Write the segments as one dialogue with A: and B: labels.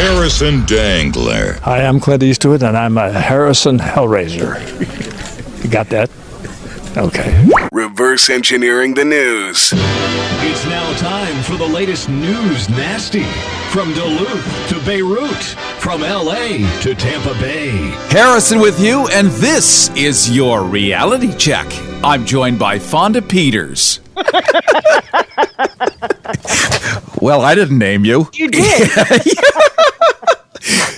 A: Harrison Dangler.
B: Hi, I'm Clint Eastwood, and I'm a Harrison Hellraiser. You got that? Okay.
C: Reverse engineering the news.
D: It's now time for the latest news nasty. From Duluth to Beirut, from L.A. to Tampa Bay.
E: Harrison with you, and this is your reality check. I'm joined by Fonda Peters. Well, I didn't name you.
F: You did.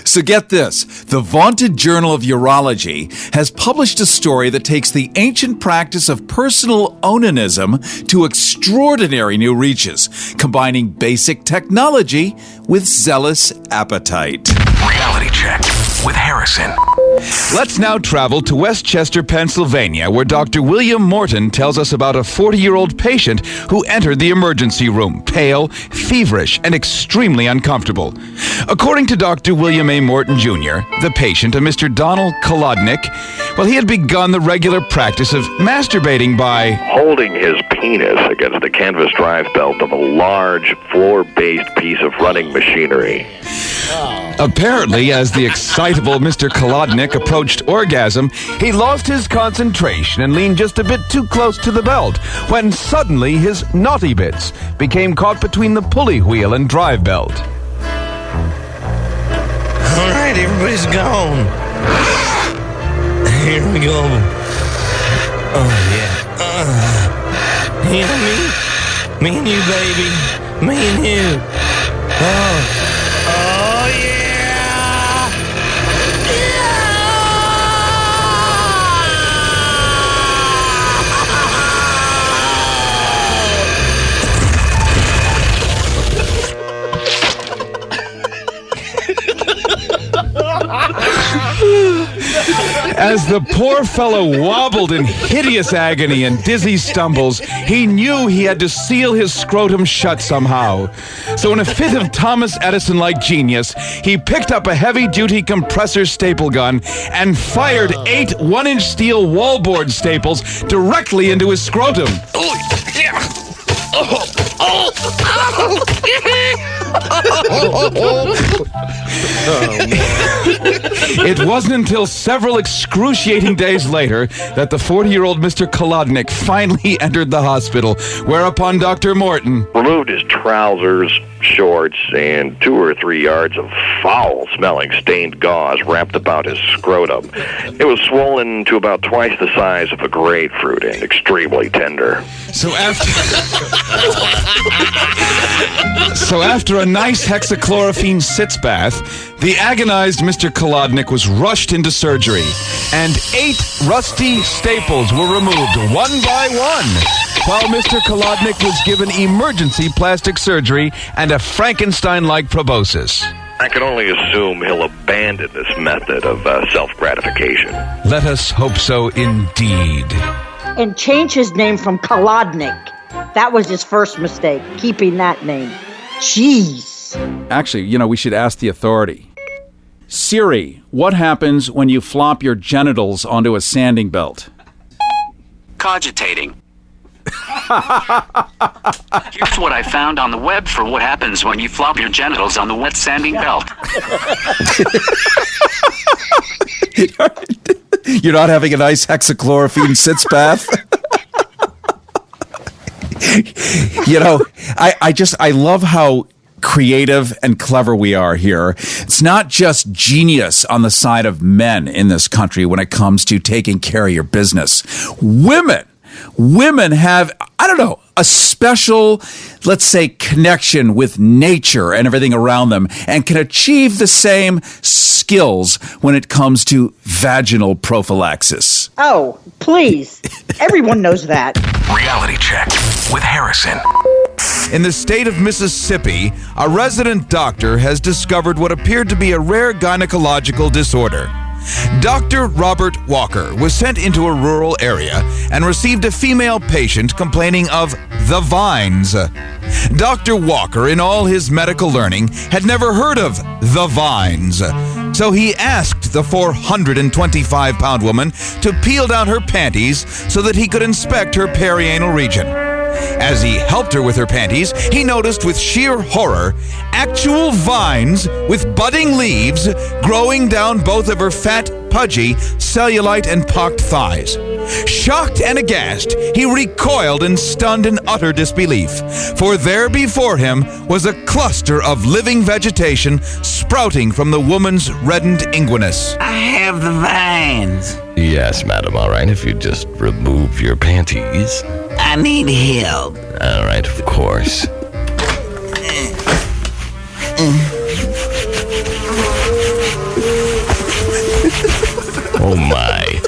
E: So get this. The vaunted Journal of Urology has published a story that takes the ancient practice of personal onanism to extraordinary new reaches, combining basic technology with zealous appetite.
C: Reality check with Harrison.
G: Let's now travel to Westchester, Pennsylvania, where Dr. William Morton tells us about a 40-year-old patient who entered the emergency room, pale, feverish, and extremely uncomfortable. According to Dr. William A. Morton, Jr., the patient, a Mr. Donald Kolodnik, well, he had begun the regular practice of masturbating by
H: holding his penis against the canvas drive belt of a large floor-based piece of running machinery.
G: Apparently, as the excitable Mr. Kolodnik approached orgasm, he lost his concentration and leaned just a bit too close to the belt, when suddenly his naughty bits became caught between the pulley wheel and drive belt.
I: All right, everybody's gone. Here we go. Oh, yeah. You and me and you, baby. Me and you. Oh, yeah.
G: As the poor fellow wobbled in hideous agony and dizzy stumbles, he knew he had to seal his scrotum shut somehow. So in a fit of Thomas Edison-like genius, he picked up a heavy-duty compressor staple gun and fired 8 1-inch steel wallboard staples directly into his scrotum. It wasn't until several excruciating days later that the 40-year-old Mr. Kolodnik finally entered the hospital, whereupon Dr. Morton
H: Removed his trousers, shorts, and 2 or 3 yards of foul-smelling stained gauze wrapped about his scrotum. It was swollen to about twice the size of a grapefruit and extremely tender.
G: So after a nice hexachlorophine sitz bath, the agonized Mr. Kolodnik was rushed into surgery, and 8 rusty staples were removed one by one, while Mr. Kolodnik was given emergency plastic surgery and a Frankenstein-like proboscis.
H: I can only assume he'll abandon this method of self-gratification.
G: Let us hope so indeed.
F: And change his name from Kolodnik. That was his first mistake, keeping that name. Jeez.
E: Actually, we should ask the authority. Siri, what happens when you flop your genitals onto a sanding belt?
J: Cogitating. Here's what I found on the web for what happens when you flop your genitals on the wet sanding belt.
E: You're not having a nice hexachlorophene sitz bath? I love how creative and clever we are here. It's not just genius on the side of men in this country when it comes to taking care of your business. Women have, a special, let's say, connection with nature and everything around them, and can achieve the same skills when it comes to vaginal prophylaxis.
F: Oh, please. Everyone knows that.
C: Reality check with Harrison.
G: In the state of Mississippi, a resident doctor has discovered what appeared to be a rare gynecological disorder. Dr. Robert Walker was sent into a rural area and received a female patient complaining of the vines. Dr. Walker, in all his medical learning, had never heard of the vines. So he asked the 425-pound woman to peel down her panties so that he could inspect her perianal region. As he helped her with her panties, he noticed with sheer horror actual vines with budding leaves growing down both of her fat, pudgy, cellulite and pocked thighs. Shocked and aghast, he recoiled in stunned and utter disbelief, for there before him was a cluster of living vegetation sprouting from the woman's reddened inguinus.
I: I have the vines.
K: Yes, madam, all right, if you just remove your panties.
I: I need help.
K: All right, of course. Oh, my.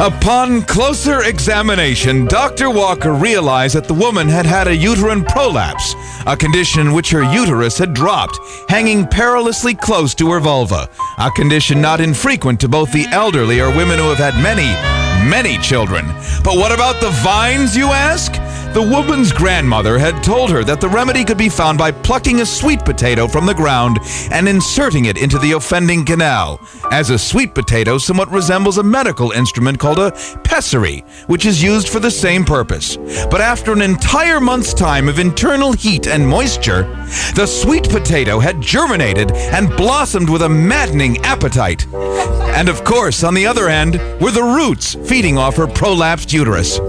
G: Upon closer examination, Dr. Walker realized that the woman had had a uterine prolapse, a condition in which her uterus had dropped, hanging perilously close to her vulva, a condition not infrequent to both the elderly or women who have had many children. But what about the vines, you ask? The woman's grandmother had told her that the remedy could be found by plucking a sweet potato from the ground and inserting it into the offending canal, as a sweet potato somewhat resembles a medical instrument called a pessary, which is used for the same purpose. But after an entire month's time of internal heat and moisture, the sweet potato had germinated and blossomed with a maddening appetite. And of course, on the other end, were the roots feeding off her prolapsed uterus.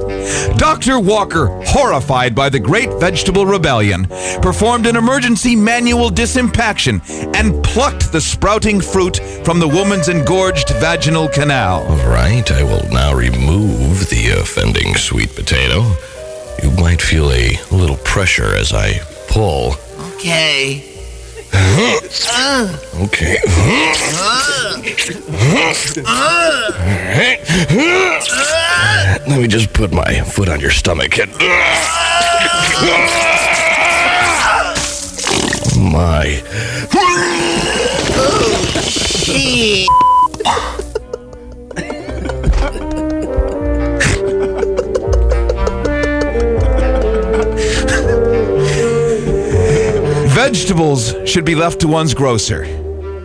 G: Dr. Walker, horrified by the Great Vegetable Rebellion, performed an emergency manual disimpaction and plucked the sprouting fruit from the woman's engorged vaginal canal.
K: All right, I will now remove the offending sweet potato. You might feel a little pressure as I pull.
I: Okay.
K: Okay. Let me just put my foot on your stomach and... My.
G: Vegetables should be left to one's grocer.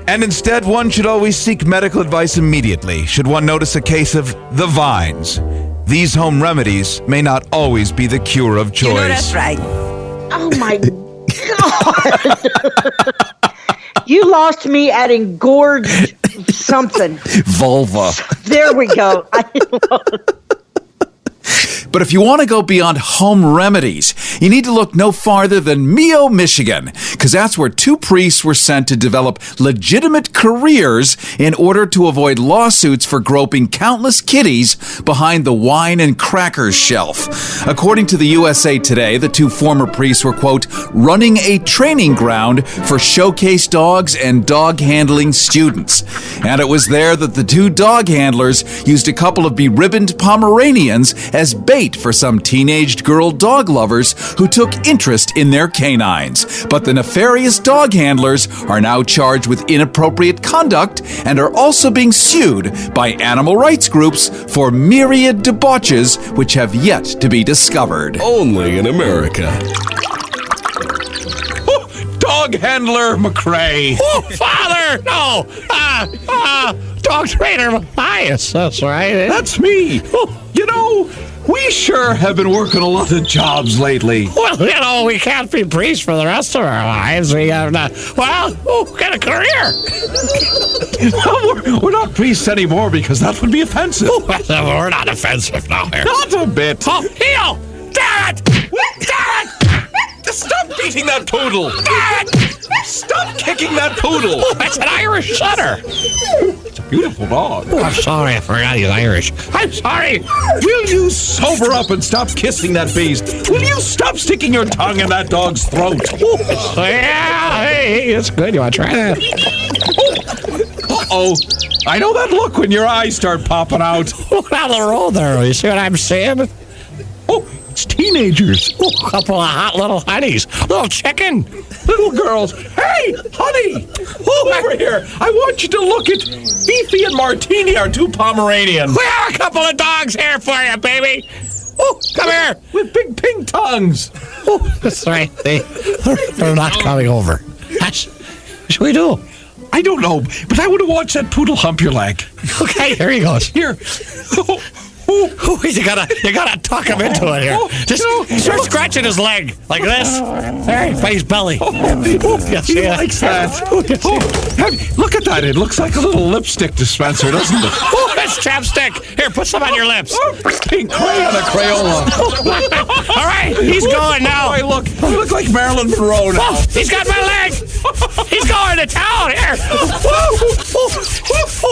G: And instead, one should always seek medical advice immediately should one notice a case of the vines. These home remedies may not always be the cure of choice.
I: You know that's right.
F: Oh my God. You lost me at engorged something.
E: Vulva.
F: There we go.
E: But if you want to go beyond home remedies, you need to look no farther than Mio, Michigan, because that's where two priests were sent to develop legitimate careers in order to avoid lawsuits for groping countless kiddies behind the wine and crackers shelf. According to the USA Today, the two former priests were, quote, running a training ground for showcase dogs and dog handling students. And it was there that the two dog handlers used a couple of beribboned Pomeranians as bait for some teenaged girl dog lovers who took interest in their canines. But the nefarious dog handlers are now charged with inappropriate conduct and are also being sued by animal rights groups for myriad debauches which have yet to be discovered.
K: Only in America.
G: Dog handler McCrae.
L: Oh, Father! No! Dog trainer Matthias, that's right.
G: That's me. You know, we sure have been working a lot of jobs lately.
L: Well, you know, we can't be priests for the rest of our lives. We have not, got a career.
G: We're not priests anymore because that would be offensive.
L: We're not offensive now here.
G: Not a bit.
L: Oh, heel! Damn it! Damn it!
G: Stop beating that poodle!
L: Damn it!
G: Stop kicking that poodle!
L: Oh, that's an Irish setter.
G: It's a beautiful dog.
L: Oh, I'm sorry, I forgot he's Irish. I'm sorry.
G: Will you sober up and stop kissing that beast? Will you stop sticking your tongue in that dog's throat?
L: Yeah, hey, that's good. You want to try that?
G: Uh-oh. I know that look when your eyes start popping out.
L: Down the road there, you see what I'm saying?
G: Oh, it's teenagers.
L: Oh, a couple of hot little honeys. Little chicken.
G: Little girls. Hey, honey. Over here. I want you to look at Beefy and Martini, our two Pomeranians.
L: We have a couple of dogs here for you, baby. Oh, come here.
G: With big pink tongues.
L: Oh, that's right. They're not coming over. What should we do?
M: I don't know, but I want to watch that poodle hump your leg.
L: Okay, here he goes.
M: Here.
L: Ooh, you gotta tuck him into it here. Just start scratching his leg like this. There, by his belly.
M: He likes that. Look at that. It looks like a little lipstick dispenser, doesn't it?
L: Oh, that's chapstick. Here, put some on your lips.
M: Pink crayon, a Crayola.
L: All right, he's going now.
M: I look like Marilyn Monroe now.
L: Oh, he's got my leg. He's going to town here.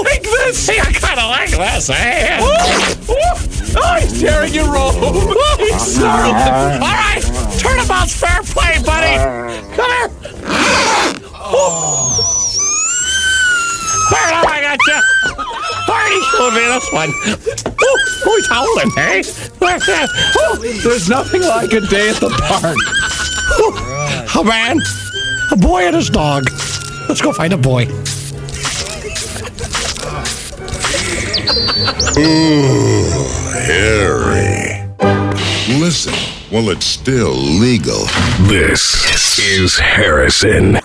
M: Like this.
L: Hey, I kind of like this. Hey.
M: Oh, he's tearing your robe. He's snarling.
L: All right, turnabout's fair play, buddy. Come here. There, now I got you. Party showed me this one. Oh, he's howling, hey?
M: There's nothing like a day at the park.
L: A man, a boy and his dog. Let's go find a boy.
A: Ooh, Harry. Listen, while it's still legal.
C: This is Harrison.